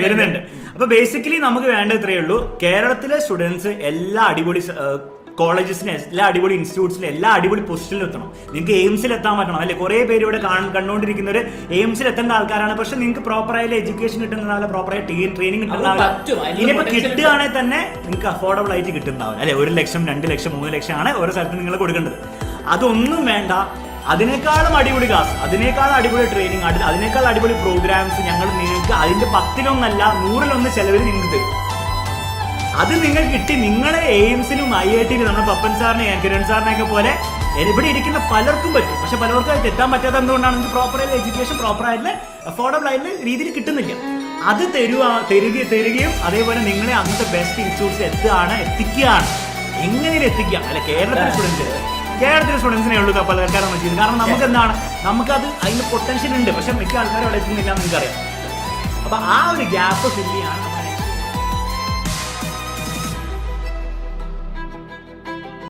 വരുന്നുണ്ട്. അപ്പൊ ബേസിക്കലി നമുക്ക് വേണ്ടത് ഇത്രയേ ഉള്ളൂ. കേരളത്തിലെ സ്റ്റുഡൻസ് എല്ലാ അടിപൊളി കോളേജസിന്, എല്ലാ അടിപൊളി ഇൻസ്റ്റിറ്റ്യൂട്ട്സിലും, എല്ലാ അടിപൊളി പൊസിഷനിലും എത്തണം. നിങ്ങൾക്ക് എയിംസിൽ എത്താൻ പറ്റണം അല്ലെ? കുറെ പേര് ഇവിടെ കണ്ടുകൊണ്ടിരിക്കുന്നവർ എയിംസിൽ എത്തേണ്ട ആൾക്കാരാണ്. പക്ഷെ നിങ്ങൾക്ക് പ്രോപ്പറായി എഡ്യൂക്കേഷൻ കിട്ടുന്നതാവില്ല, പ്രോപ്പറായി ട്രെയിനിങ് കിട്ടുന്നതാവില്ല. ഇനിയിപ്പോ കിട്ടുകയാണെങ്കിൽ തന്നെ നിങ്ങൾക്ക് അഫോർഡബിൾ ആയിട്ട് കിട്ടുന്നതാവില്ല അല്ലെ? 1 ലക്ഷം 2 ലക്ഷം 3 ലക്ഷം ആണ് ഓരോ സ്ഥലത്ത് നിങ്ങൾ കൊടുക്കേണ്ടത്. അതൊന്നും വേണ്ട. അതിനേക്കാളും അടിപൊളി ക്ലാസ്, അതിനേക്കാളും അടിപൊളി ട്രെയിനിങ്, അതിനേക്കാൾ അടിപൊളി പ്രോഗ്രാംസ് ഞങ്ങൾ നിങ്ങൾക്ക് അതിന്റെ 10-1 100 ചെലവിൽ നിങ്ങൾക്ക് തരും. അത് നിങ്ങൾ കിട്ടി നിങ്ങളെ എയിംസിലും IIT-ലും നമ്മുടെ പപ്പൻ സാറിനെ കിരൺ സാറിനെയൊക്കെ പോലെ ഇവിടെ ഇരിക്കുന്ന പലർക്കും പറ്റും. പക്ഷെ പലർക്കും എത്താൻ പറ്റാത്ത എന്തുകൊണ്ടാണ്? പ്രോപ്പറായിട്ട് എഡ്യൂക്കേഷൻ പ്രോപ്പറായിട്ട് അഫോർഡബിൾ ആയിട്ട് രീതിയിൽ കിട്ടുന്നില്ല. അത് തരികയും അതേപോലെ നിങ്ങളെ അന്നത്തെ ബെസ്റ്റ് ഇൻസ്റ്റിറ്റ്യൂട്ട്സ് എത്തിക്കുകയാണ്. എങ്ങനെയും എത്തിക്കാം അല്ലെ? കേരളത്തിലെ സ്റ്റുഡൻസിനെ ഉള്ളൂ പല ആൾക്കാരും ചെയ്യുന്നത്. കാരണം നമുക്ക് എന്താണ്, നമുക്കത് അതിന് പൊട്ടൻഷ്യൽ ഉണ്ട്. പക്ഷെ മിക്ക ആൾക്കാരും അവിടെ എത്തുന്നില്ല എന്ന് നിങ്ങൾക്കറിയാം. അപ്പൊ ആ ഒരു ഗ്യാപ്പ് ഫില്ല് ചെയ്യാണ്